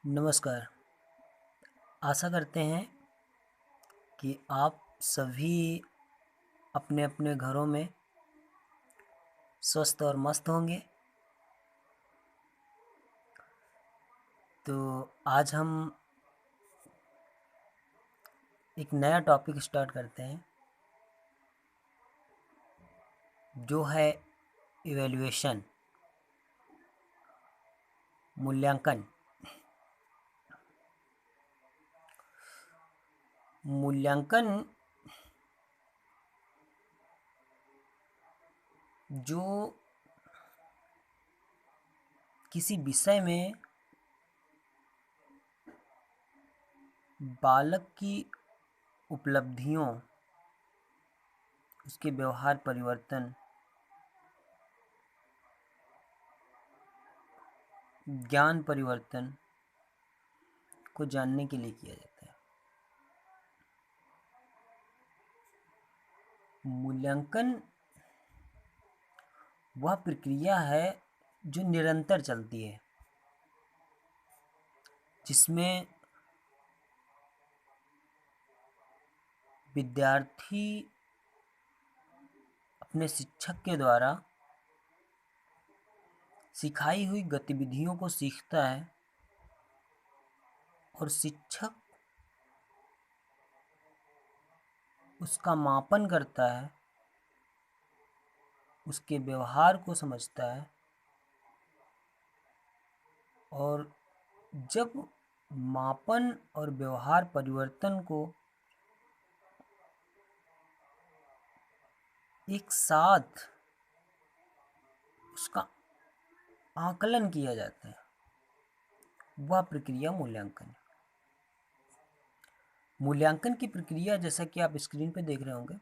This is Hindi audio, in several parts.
नमस्कार। आशा करते हैं कि आप सभी अपने अपने घरों में स्वस्थ और मस्त होंगे। तो आज हम एक नया टॉपिक स्टार्ट करते हैं जो है इवैल्यूएशन, मूल्यांकन। मूल्यांकन जो किसी विषय में बालक की उपलब्धियों, उसके व्यवहार परिवर्तन, ज्ञान परिवर्तन को जानने के लिए किया जाता है। मूल्यांकन वह प्रक्रिया है जो निरंतर चलती है, जिसमें विद्यार्थी अपने शिक्षक के द्वारा सिखाई हुई गतिविधियों को सीखता है और शिक्षक उसका मापन करता है, उसके व्यवहार को समझता है और जब मापन और व्यवहार परिवर्तन को एक साथ उसका आकलन किया जाता है, वह प्रक्रिया मूल्यांकन है। मूल्यांकन की प्रक्रिया, जैसा कि आप स्क्रीन पे देख रहे होंगे,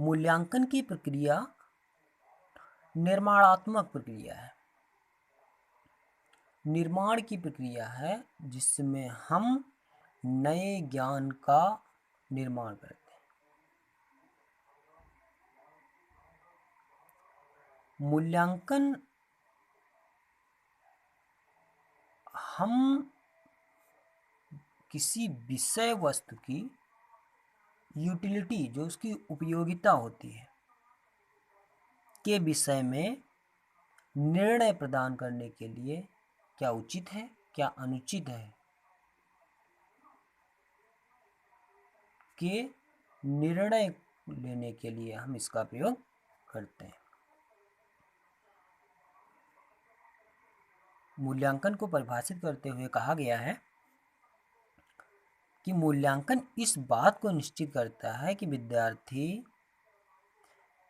मूल्यांकन की प्रक्रिया निर्माणात्मक प्रक्रिया है। निर्माण की प्रक्रिया है जिसमें हम नए ज्ञान का निर्माण करते हैं। मूल्यांकन हम किसी विषय वस्तु की यूटिलिटी, जो उसकी उपयोगिता होती है, के विषय में निर्णय प्रदान करने के लिए क्या उचित है, क्या अनुचित है, के निर्णय लेने के लिए हम इसका प्रयोग करते हैं। मूल्यांकन को परिभाषित करते हुए कहा गया है कि मूल्यांकन इस बात को निश्चित करता है कि विद्यार्थी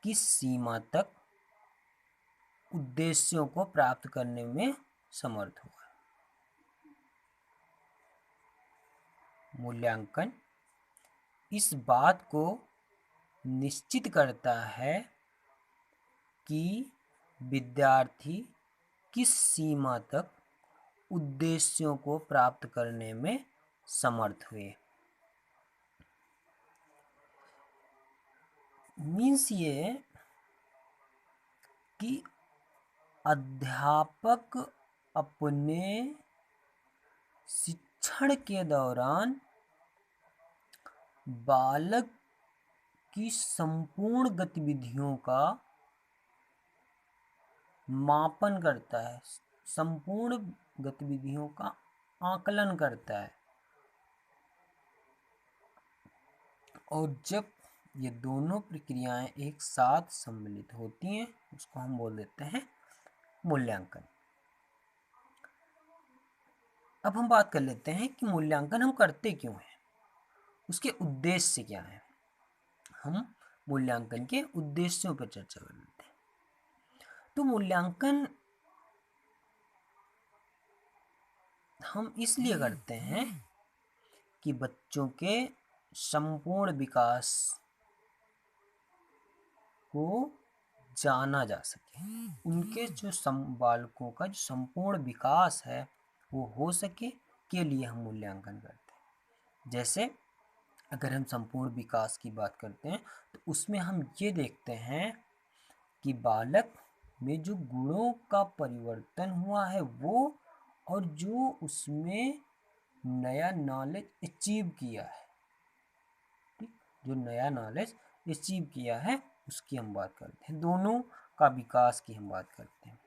किस सीमा तक उद्देश्यों को प्राप्त करने में समर्थ हुआ। मूल्यांकन इस बात को निश्चित करता है कि विद्यार्थी किस सीमा तक उद्देश्यों को प्राप्त करने में समर्थ हुए। मीन्स ये कि अध्यापक अपने शिक्षण के दौरान बालक की संपूर्ण गतिविधियों का मापन करता है, संपूर्ण गतिविधियों का आकलन करता है, और जब ये दोनों प्रक्रियाएं एक साथ सम्मिलित होती हैं उसको हम बोल देते हैं मूल्यांकन। अब हम बात कर लेते हैं कि मूल्यांकन हम करते क्यों हैं, उसके उद्देश्य क्या है। हम मूल्यांकन के उद्देश्यों पर चर्चा कर लेते हैं। तो मूल्यांकन हम इसलिए करते हैं कि बच्चों के संपूर्ण विकास को जाना जा सके, उनके जो बालकों का जो संपूर्ण विकास है वो हो सके, के लिए हम मूल्यांकन करते हैं। जैसे अगर हम संपूर्ण विकास की बात करते हैं तो उसमें हम ये देखते हैं कि बालक में जो गुणों का परिवर्तन हुआ है वो और जो उसमें नया नॉलेज अचीव किया है, ठीक, जो नया नॉलेज अचीव किया है उसकी हम बात करते हैं, दोनों का विकास की हम बात करते हैं।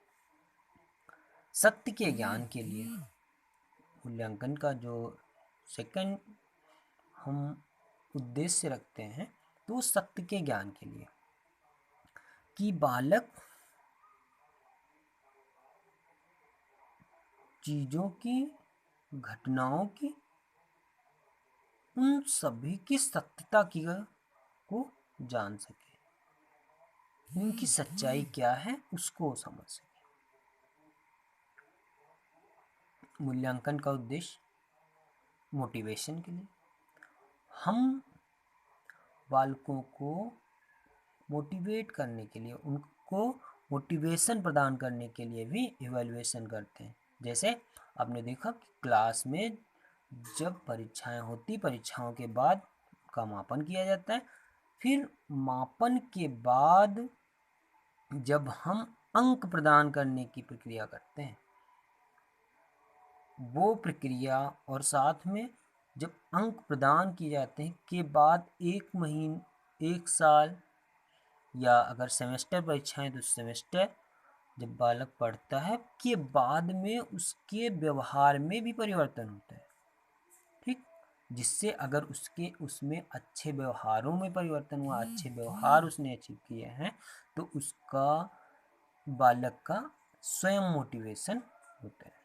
सत्य के ज्ञान के लिए मूल्यांकन का जो सेकंड हम उद्देश्य रखते हैं तो सत्य के ज्ञान के लिए कि बालक चीजों की, घटनाओं की, उन सभी की सत्यता की को जान सके, उनकी सच्चाई क्या है उसको समझ सके। मूल्यांकन का उद्देश्य मोटिवेशन के लिए, हम बालकों को मोटिवेट करने के लिए, उनको मोटिवेशन प्रदान करने के लिए भी इवैल्यूएशन करते हैं। जैसे आपने देखा कि क्लास में जब परीक्षाएं होती, परीक्षाओं के बाद का मापन किया जाता है, फिर मापन के बाद जब हम अंक प्रदान करने की प्रक्रिया करते हैं, वो प्रक्रिया और साथ में जब अंक प्रदान किए जाते हैं के बाद 1 महीने, 1 साल या अगर सेमेस्टर परीक्षाएं तो सेमेस्टर जब बालक पढ़ता है के बाद में उसके व्यवहार में भी परिवर्तन होता है, ठीक, जिससे अगर उसके उसमें अच्छे व्यवहारों में परिवर्तन हुआ, अच्छे व्यवहार उसने अचीव किए हैं, तो उसका बालक का स्वयं मोटिवेशन होता है।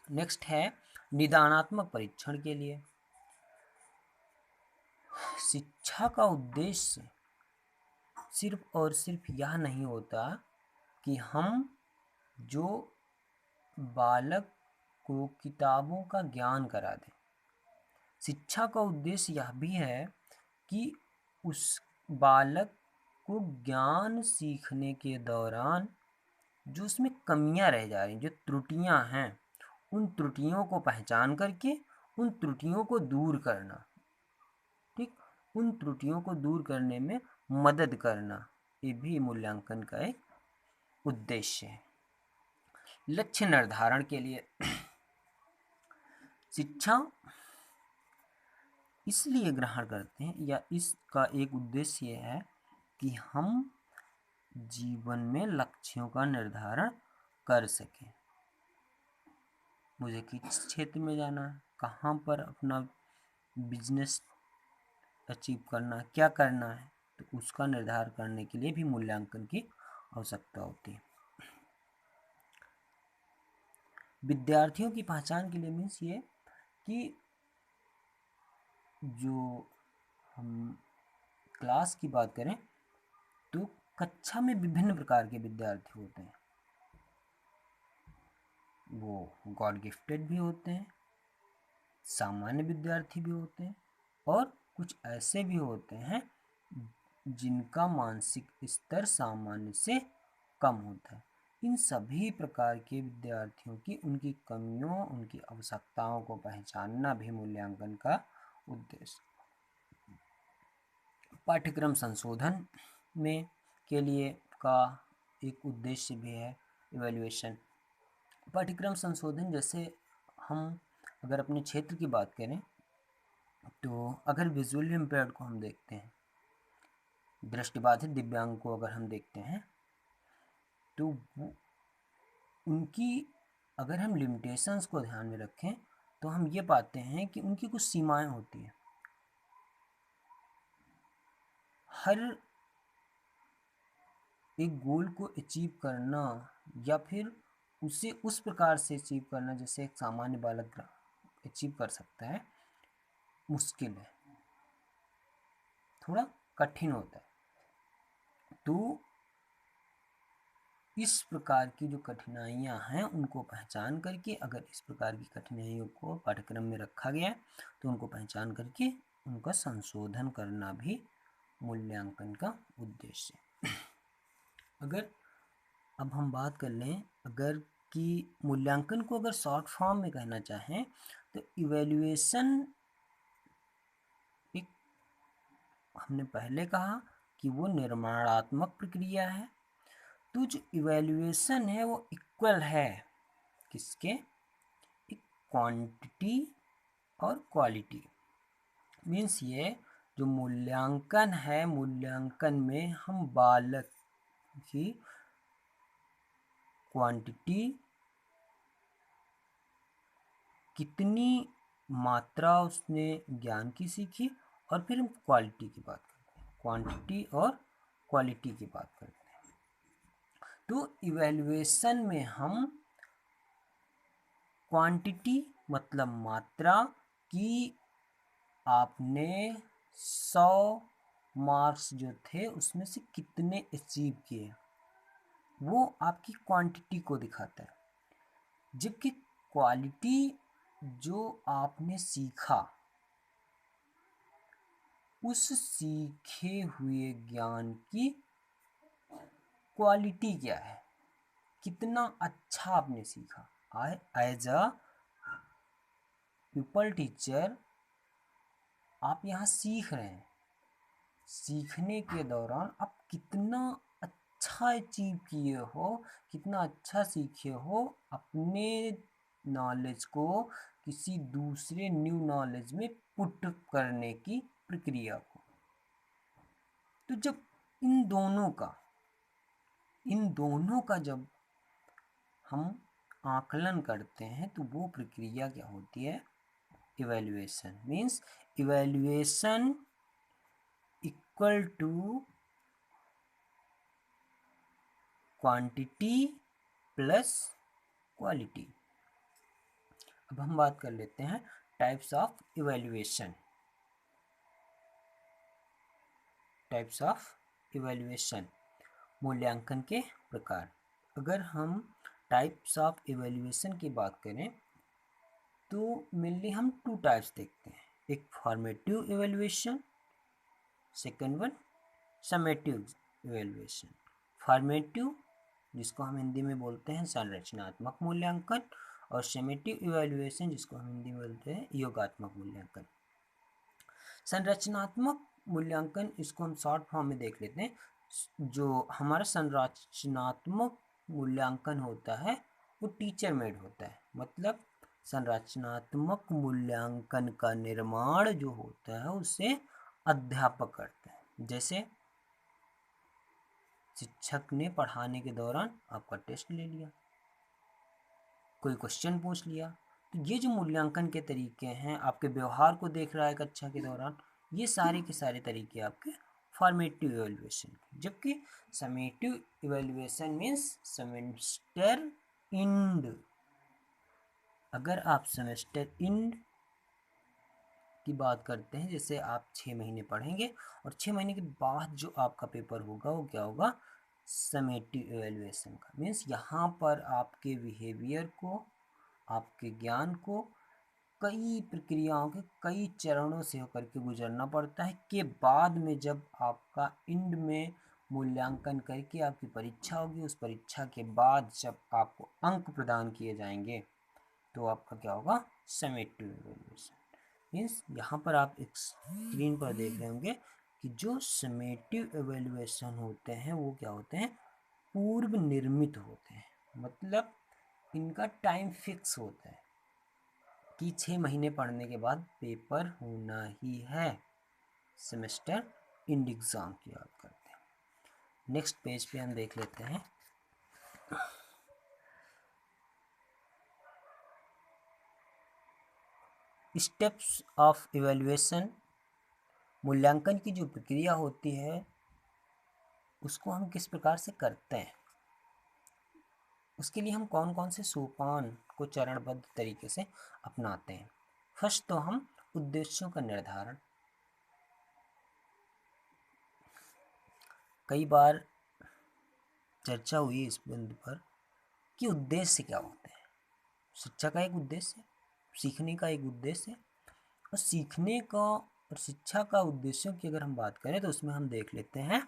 नेक्स्ट है निदानात्मक परीक्षण के लिए। शिक्षा का उद्देश्य सिर्फ और सिर्फ यह नहीं होता कि हम जो बालक को किताबों का ज्ञान करा दें। शिक्षा का उद्देश्य यह भी है कि उस बालक को ज्ञान सीखने के दौरान जो उसमें कमियां रह जा रही, जो त्रुटियां हैं, उन त्रुटियों को पहचान करके उन त्रुटियों को दूर करना, ठीक, उन त्रुटियों को दूर करने में मदद करना, ये भी मूल्यांकन का एक उद्देश्य है। लक्ष्य निर्धारण के लिए शिक्षा इसलिए ग्रहण करते हैं या इसका एक उद्देश्य यह है कि हम जीवन में लक्ष्यों का निर्धारण कर सकें। मुझे किस क्षेत्र में जाना है, कहाँ पर अपना बिजनेस अचीव करना है, क्या करना है, तो उसका निर्धारण करने के लिए भी मूल्यांकन की आवश्यकता होती है। विद्यार्थियों की पहचान के लिए मीन्स ये कि जो हम क्लास की बात करें तो कक्षा में विभिन्न प्रकार के विद्यार्थी होते हैं, वो गॉड गिफ्टेड भी होते हैं, सामान्य विद्यार्थी भी होते हैं, और कुछ ऐसे भी होते हैं जिनका मानसिक स्तर सामान्य से कम होता है। इन सभी प्रकार के विद्यार्थियों की, उनकी कमियों, उनकी आवश्यकताओं को पहचानना भी मूल्यांकन का उद्देश्य। पाठ्यक्रम संशोधन में के लिए का एक उद्देश्य भी है इवैल्यूएशन। पाठ्यक्रम संशोधन जैसे हम अगर अपने क्षेत्र की बात करें तो अगर विजुअली इम्पेयर्ड को हम देखते हैं, दृष्टिबाधित दिव्यांग को अगर हम देखते हैं तो उनकी अगर हम लिमिटेशंस को ध्यान में रखें तो हम ये पाते हैं कि उनकी कुछ सीमाएं होती हैं। हर एक गोल को अचीव करना या फिर उसे उस प्रकार से अचीव करना जैसे एक सामान्य बालक अचीव कर सकता है, मुश्किल है, थोड़ा कठिन होता है। तो इस प्रकार की जो कठिनाइयां हैं उनको पहचान करके, अगर इस प्रकार की कठिनाइयों को पाठ्यक्रम में रखा गया तो उनको पहचान करके उनका संशोधन करना भी मूल्यांकन का उद्देश्य है। अगर अब हम बात कर लें अगर कि मूल्यांकन को अगर शॉर्ट फॉर्म में कहना चाहें तो इवैल्यूएशन, एक हमने पहले कहा कि वो निर्माणात्मक प्रक्रिया है, तो जो इवैल्यूएशन है वो इक्वल है किसके, क्वांटिटी और क्वालिटी। मीन्स ये जो मूल्यांकन है, मूल्यांकन में हम बालक की क्वांटिटी, कितनी मात्रा उसने ज्ञान की सीखी, और फिर हम क्वालिटी की बात करते हैं, क्वांटिटी और क्वालिटी की बात करते हैं। तो इवैल्यूएशन में हम क्वांटिटी मतलब मात्रा की, आपने 100 मार्क्स जो थे उसमें से कितने अचीव किए, वो आपकी क्वांटिटी को दिखाता है। जबकि क्वालिटी जो आपने सीखा, उस सीखे हुए ज्ञान की क्वालिटी क्या है, कितना अच्छा आपने सीखा। एज अ पीपल टीचर आप यहाँ सीख रहे हैं, सीखने के दौरान आप कितना अच्छा अचीव किए हो, कितना अच्छा सीखे हो, अपने नॉलेज को किसी दूसरे न्यू नॉलेज में पुट करने की प्रक्रिया को। तो जब इन दोनों का जब हम आकलन करते हैं तो वो प्रक्रिया क्या होती है, evaluation. Means evaluation equal to quantity plus quality. अब हम बात कर लेते हैं types of evaluation. Types of evaluation, मूल्यांकन के प्रकार। अगर हम टाइप्स ऑफ इवैल्यूएशन की बात करें तो मेनली हम 2 टाइप्स देखते हैं, एक formative evaluation, second one summative evaluation. Formative जिसको हम हिंदी में बोलते हैं संरचनात्मक मूल्यांकन, और समेटिव इवैल्यूएशन जिसको हम हिंदी में बोलते हैं योगात्मक मूल्यांकन। संरचनात्मक मूल्यांकन, इसको हम शॉर्ट फॉर्म में देख लेते हैं। जो हमारा संरचनात्मक मूल्यांकन होता है वो टीचर मेड होता है। मतलब संरचनात्मक मूल्यांकन का निर्माण जो होता है उसे अध्यापक करते हैं। जैसे शिक्षक ने पढ़ाने के दौरान आपका टेस्ट ले लिया, कोई क्वेश्चन पूछ लिया, तो ये जो मूल्यांकन के तरीके हैं, आपके व्यवहार को देख रहा है कक्षा के दौरान, ये सारे के सारे तरीके आपके फॉर्मेटिव इवैल्यूएशन। जबकि summative evaluation means semester and. अगर आप सेमेस्टर एंड की बात करते हैं, जैसे आप 6 महीने पढ़ेंगे और 6 महीने के बाद जो आपका पेपर होगा वो क्या होगा, समेटिव इवैल्यूएशन का। मीन्स यहाँ पर आपके बिहेवियर को, आपके ज्ञान को कई प्रक्रियाओं के कई चरणों से होकर के गुजरना पड़ता है, के बाद में जब आपका एंड में मूल्यांकन करके आपकी परीक्षा होगी, उस परीक्षा के बाद जब आपको अंक प्रदान किए जाएंगे तो आपका क्या होगा, समेटिव इवैल्यूएशन। मीन्स यहाँ पर आप एक स्क्रीन पर देख रहे होंगे कि जो समेटिव इवैल्यूएशन होते हैं वो क्या होते हैं, पूर्व निर्मित होते हैं। मतलब इनका टाइम फिक्स होता है कि 6 महीने पढ़ने के बाद पेपर होना ही है। सेमेस्टर एंड एग्जाम की बात करते हैं। नेक्स्ट पेज पे हम देख लेते हैं स्टेप्स ऑफ इवैल्यूएशन। मूल्यांकन की जो प्रक्रिया होती है उसको हम किस प्रकार से करते हैं, उसके लिए हम कौन कौन से सोपान को चरणबद्ध तरीके से अपनाते हैं। फर्स्ट तो हम उद्देश्यों का निर्धारण। कई बार चर्चा हुई इस बिंदु पर कि उद्देश्य क्या होते हैं। शिक्षा का एक उद्देश्य, सीखने का एक उद्देश्य, और सीखने का और शिक्षा का उद्देश्यों की अगर हम बात करें तो उसमें हम देख लेते हैं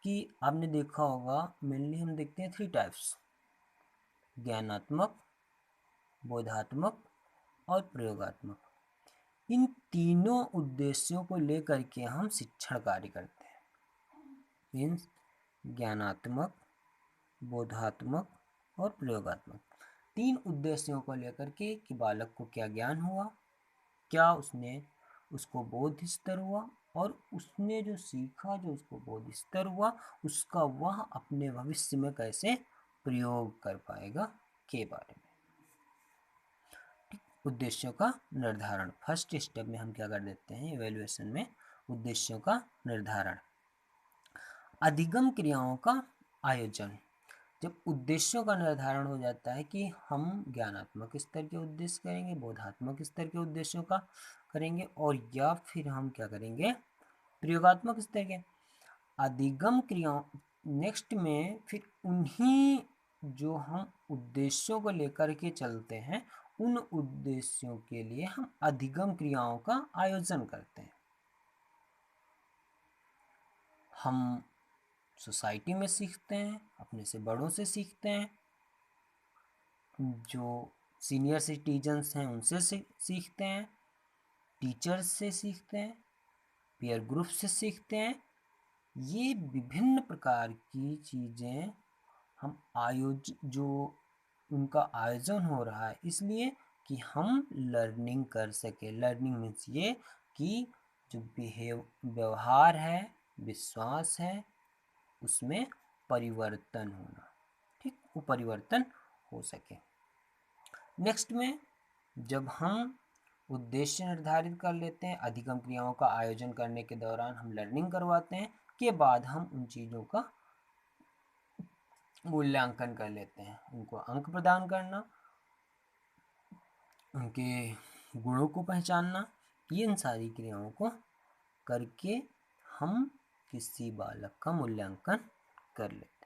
कि आपने देखा होगा मेनली हम देखते हैं 3 टाइप्स, ज्ञानात्मक, बोधात्मक और प्रयोगात्मक। इन तीनों उद्देश्यों को लेकर के हम शिक्षण कार्य करते हैं। मीन्स ज्ञानात्मक, बोधात्मक और प्रयोगात्मक। 3 उद्देश्यों को लेकर के कि बालक को क्या ज्ञान हुआ, क्या उसको बोध स्तर हुआ, और उसने जो सीखा, जो उसको बोध स्तर हुआ, उसका वह अपने भविष्य में कैसे प्रयोग कर पाएगा के बारे में। उद्देश्यों का निर्धारण, फर्स्ट स्टेप में हम क्या कर देते हैं इवैल्यूएशन में, उद्देश्यों का निर्धारण। अधिगम क्रियाओं का आयोजन, जब उद्देश्यों का निर्धारण हो जाता है कि हम ज्ञानात्मक स्तर के उद्देश्य करेंगे, बोधात्मक स्तर के उद्देश्यों का करेंगे, और या फिर हम क्या करेंगे प्रयोगात्मक स्तर के। अधिगम क्रियाओं नेक्स्ट में फिर उन्हीं जो हम उद्देश्यों को लेकर के चलते हैं, उन उद्देश्यों के लिए हम अधिगम क्रियाओं का आयोजन करते हैं। हम सोसाइटी में सीखते हैं, अपने से बड़ों से सीखते हैं, जो सीनियर सिटीजन्स हैं उनसे सीखते हैं, टीचर्स से सीखते हैं, पीयर ग्रुप से सीखते हैं। ये विभिन्न प्रकार की चीज़ें हम जो उनका आयोजन हो रहा है इसलिए कि हम लर्निंग कर सके। लर्निंग मीन्स ये कि जो व्यवहार है, विश्वास है, उसमें परिवर्तन होना, ठीक, वो परिवर्तन हो सके। नेक्स्ट में जब हम उद्देश्य निर्धारित कर लेते हैं, अधिगम क्रियाओं का आयोजन करने के दौरान हम लर्निंग करवाते हैं, के बाद हम उन चीज़ों का मूल्यांकन कर लेते हैं, उनको अंक प्रदान करना, उनके गुणों को पहचानना, इन सारी क्रियाओं को करके हम किसी बालक का मूल्यांकन कर लेते हैं।